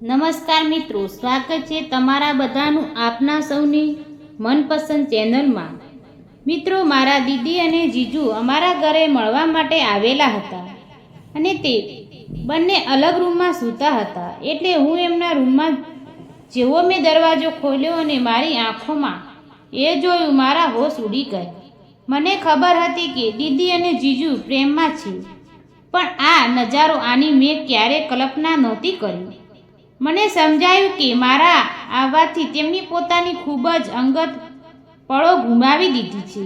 નમસ્કાર મિત્રો, સ્વાગત છે તમારા બધાનું આપના સૌની મનપસંદ ચેનલમાં। મિત્રો, મારા દીદી અને જીજુ અમારા ઘરે મળવા માટે આવેલા હતા અને તે બંને અલગ રૂમમાં સૂતા હતા। એટલે હું એમના રૂમમાં જેવો મેં દરવાજો ખોલ્યો અને મારી આંખોમાં એ જોયું, મારા હોશ ઉડી ગયા। મને ખબર હતી કે દીદી અને જીજુ પ્રેમમાં છે, પણ આ નજારો આની મેં ક્યારેય કલ્પના નહોતી કરી। મને સમજાયું કે મારા આવવાથી તેમની પોતાની ખૂબ જ અંગત પળો ગુમાવી દીધી છે।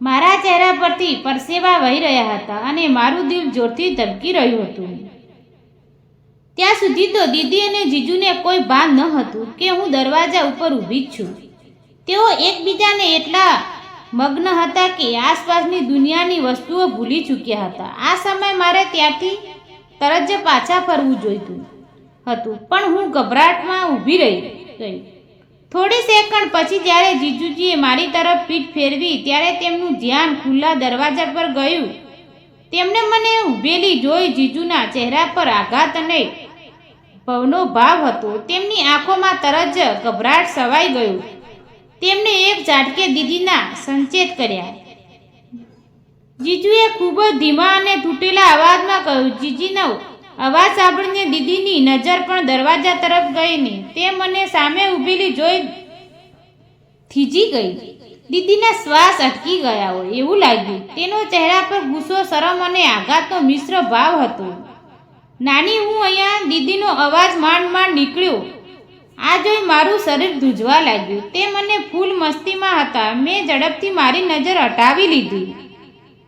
મારા ચહેરા પરથી પરસેવા વહી રહ્યા હતા અને મારું દિલ જોરથી ધબકી રહ્યું હતું। ત્યાં સુધી તો દીદી અને જીજુને કોઈ ભાન ન હતું કે હું દરવાજા ઉપર ઊભી જ છું। તેઓ એકબીજાને એટલા મગ્ન હતા કે આસપાસની દુનિયાની વસ્તુઓ ભૂલી ચૂક્યા હતા। આ સમયે મારે ત્યાંથી તરત જ પાછા ફરવું જોઈતું હતું, પણ હું ગભરાટમાં ઊભી રહી ગઈ। થોડી સેકન્ડ પછી જ્યારે જીજુજીએ મારી તરફ પીઠ ફેરવી ત્યારે તેમનું ધ્યાન ખુલ્લા દરવાજા પર ગયું। તેમણે મને ઊભેલી જોઈ જીજુના ચહેરા પર આઘાત અને ભવનો ભાવ હતો। તેમની આંખોમાં તરત જ ગભરાટ છવાઈ ગયો। તેમણે એક ઝાટકે દીદીના સંચેત કર્યા। જીજુએ ખૂબ જ ધીમા અને તૂટેલા અવાજમાં કહ્યું, જીજીનો અવાજ સાંભળીને દીદીની નજર પણ દરવાજા તરફ ગઈને તે મને સામે ઊભેલી જોઈ થીજી ગઈ। દીદીના શ્વાસ અટકી ગયા હોય એવું લાગ્યું। તેનો ચહેરા પર ગુસ્સો, શરમ અને આઘાતનો મિશ્ર ભાવ હતો। નાની, હું અહીંયા, દીદીનો અવાજ માંડ માંડ નીકળ્યો। આ જોઈ મારું શરીર ધ્રુજવા લાગ્યું। તે મને ફૂલ મસ્તીમાં હતા। મેં ઝડપથી મારી નજર હટાવી લીધી,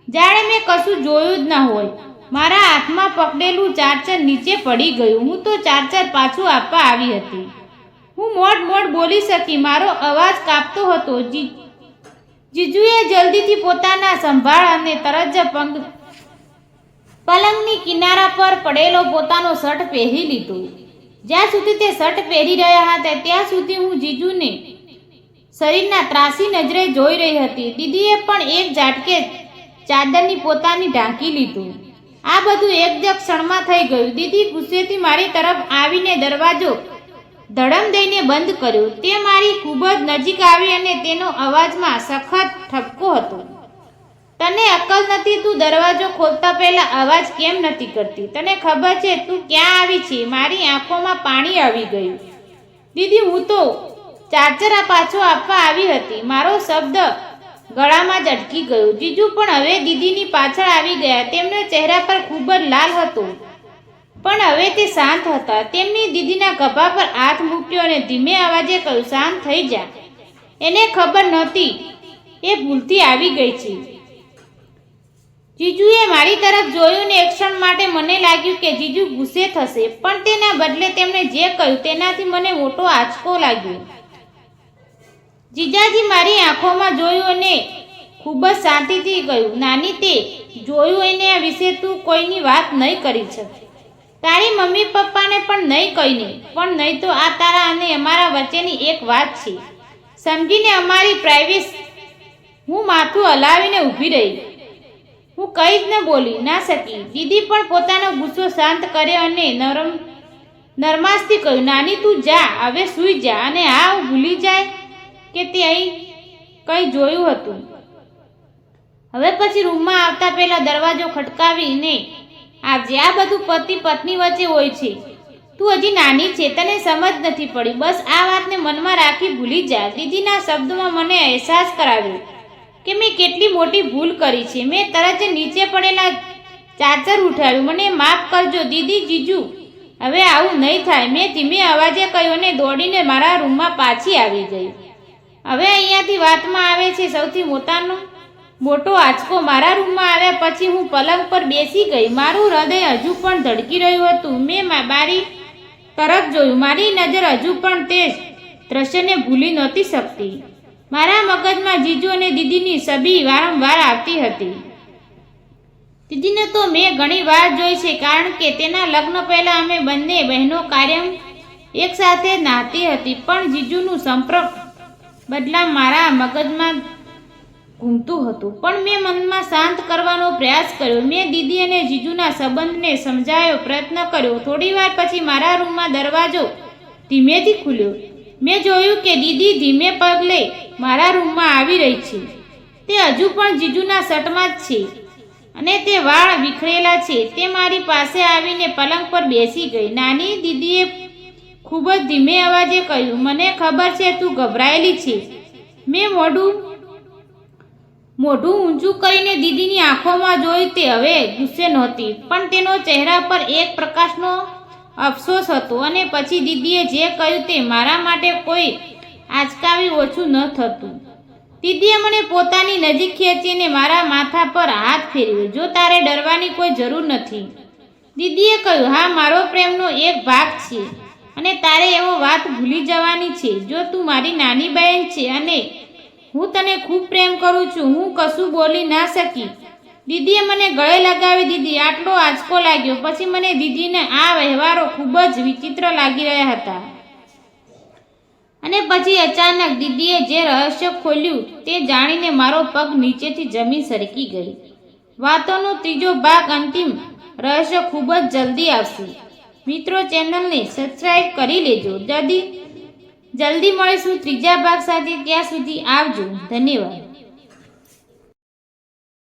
જાણે મેં કશું જોયું જ ન હોય। મારા હાથમાં પકડેલું ચાર્જર નીચે પડી ગયું। હું તો ચાર્જર પાછું આપવા આવી હતી। હું મોડ બોલી શકી, મારો અવાજ કાપતો હતો। જીજુએ જલ્દીથી પોતાના સંભાળ અને તરત જ પલંગની કિનારા પર પડેલો પોતાનો શર્ટ પહેરી લીધો। જ્યાં સુધી તે શર્ટ પહેરી રહ્યા હતા ત્યાં સુધી હું જીજુને શરીરના ત્રાસી નજરે જોઈ રહી હતી। દીદીએ પણ એક ઝાટકે ચાદરની પોતાની ઢાંકી લીધું। આ બધું એક જ ક્ષણમાં થઈ ગયું। દીદી ગુસ્સેથી મારી તરફ આવીને દરવાજો ધડમ દઈને બંધ કર્યો। તે મારી ખૂબ જ નજીક આવી અને તેનો અવાજમાં સખત ઠપકો હતો, તને અક્કલ નથી? તું દરવાજો ખોલતા પહેલા અવાજ કેમ નથી કરતી? તને ખબર છે તું ક્યાં આવી છે? મારી આંખોમાં પાણી આવી ગયું। દીદી, હું તો ચાર્જર પાછો આપવા આવી હતી। મારો શબ્દ ગળામાં જ અટકી ગયો। જીજુ પણ હવે દીદીની પાછળ આવી ગયા। તેમના ચહેરા પર ખૂબ જ લાલ હતો, પણ હવે તે શાંત હતા। તેમની દીદીના ખભા પર હાથ મૂક્યો અને ધીમે અવાજે કહ્યું, શાંત થઈ જા। એને ખબર નહોતી એ ભૂલથી આવી ગઈ છે। જીજુએ મારી તરફ જોયું ને એક ક્ષણ માટે મને લાગ્યું કે જીજુ ગુસ્સે થશે, પણ તેના બદલે તેમણે જે કહ્યું તેનાથી મને મોટો આંચકો લાગ્યો। જીજાજી મારી આંખોમાં જોયું અને ખૂબ જ શાંતિથી કહ્યું, નાની, તે જોયું એના વિશે તું કોઈની વાત નહીં કરી શકે। તારી મમ્મી પપ્પાને પણ નહીં કહીને, પણ નહીં તો આ તારા અને અમારા વચ્ચેની એક વાત છે, સમજીને અમારી પ્રાઇવેસી। હું માથું હલાવીને ઊભી રહી। હું કંઈ જ ન બોલી ના શકી। દીદી પણ પોતાનો ગુસ્સો શાંત કર્યો અને નરમાશથી કહ્યું, નાની, તું જા, હવે સૂઈ જા અને હા ભૂલી જાય કે તે અહીં કંઈ જોયું હતું। હવે પછી રૂમમાં આવતા પહેલા દરવાજો ખટકાવીને આવજે। આ બધું પતિ પત્ની વચ્ચે હોય છે। તું હજી નાની છે, તને સમજ નથી પડી। બસ આ વાતને મનમાં રાખી ભૂલી જા। દીદીના શબ્દોમાં મને અહેસાસ કરાવ્યો કે મેં કેટલી મોટી ભૂલ કરી છે। મેં તરત જ નીચે પડેલા ચાર્જર ઉઠાવ્યું। મને માફ કરજો દીદી, જીજુ, હવે આવું નહીં થાય, મેં ધીમે અવાજે કહ્યું અને દોડીને મારા રૂમમાં પાછી આવી ગઈ। હવે અહીંયાથી વાતમાં આવે છે સૌથી મોટો આંચકો। મારા રૂમમાં આવ્યા પછી હું પલંગ પર બેસી ગઈ। મારું હૃદય હજુ પણ ધડકી રહ્યું હતું। મેં મારી તરફ જોયું। મારી નજર હજુ પણ તે દ્રશ્યને ભૂલી નહોતી શકતી। મારા મગજમાં જીજુ અને દીદીની છબી વારંવાર આવતી હતી। દીદીને તો મેં ઘણી વાર જોઈ છે, કારણ કે તેના લગ્ન પહેલા અમે બંને બહેનો કાયમ એક સાથે નાતી હતી, પણ જીજુનું સંપર્ક બદલા મારા મગજમાં ઘૂમતું હતું, પણ મેં મનમાં શાંત કરવાનો પ્રયાસ કર્યો. મેં દીદી અને જીજુના સંબંધને સમજાયો, પ્રયત્ન કર્યો. થોડીવાર પછી મારા રૂમમાં દરવાજો ધીમેથી ખુલ્યો. મેં જોયું કે દીદી ધીમે પગલે મારા રૂમમાં આવી રહી છે. તે હજુ પણ જીજુના શર્ટમાં જ છે અને તે વાળ વિખરેલા છે. તે મારી પાસે આવીને પલંગ પર બેસી ગઈ. નાની દીદીએ ખૂબ જ ધીમે અવાજે કહ્યું, મને ખબર છે તું ગભરાયેલી છે. મેં મોઢું ઊંચું કરીને દીદીની આંખોમાં જોઈ. તે હવે ગુસ્સે નહોતી, પણ તેનો ચહેરા પર એક પ્રકારનો અફસોસ હતો. અને પછી દીદીએ જે કહ્યું તે મારા માટે કોઈ આંચકાવી ઓછું ન થતું. દીદીએ મને પોતાની નજીક ખેંચીને મારા માથા પર હાથ ફેરવ્યો. જો તારે ડરવાની કોઈ જરૂર નથી, દીદીએ કહ્યું. હા, મારો પ્રેમનો એક ભાગ છે અને તારે એવો વાત ભૂલી જવાની છે. જો તું મારી નાની બહેન છે અને હું તને ખૂબ પ્રેમ કરું છું. હું કશું બોલી ના શકી. દીદીએ મને ગળે લગાવી દીધી. આટલો આંચકો લાગ્યો. પછી મને દીદીને આ વ્યવહારો ખૂબ જ વિચિત્ર લાગી રહ્યા હતા. અને પછી અચાનક દીદીએ જે રહસ્ય ખોલ્યું તે જાણીને મારો પગ નીચેથી જમીન સરકી ગઈ. વાતોનો ત્રીજો ભાગ, અંતિમ રહસ્ય ખૂબ જ જલ્દી આવશે. મિત્રો, ચેનલને સબસ્ક્રાઈબ કરી લેજો. જલ્દી મળીશું ત્રીજા ભાગ સાથે. ત્યાં સુધી આવજો. ધન્યવાદ.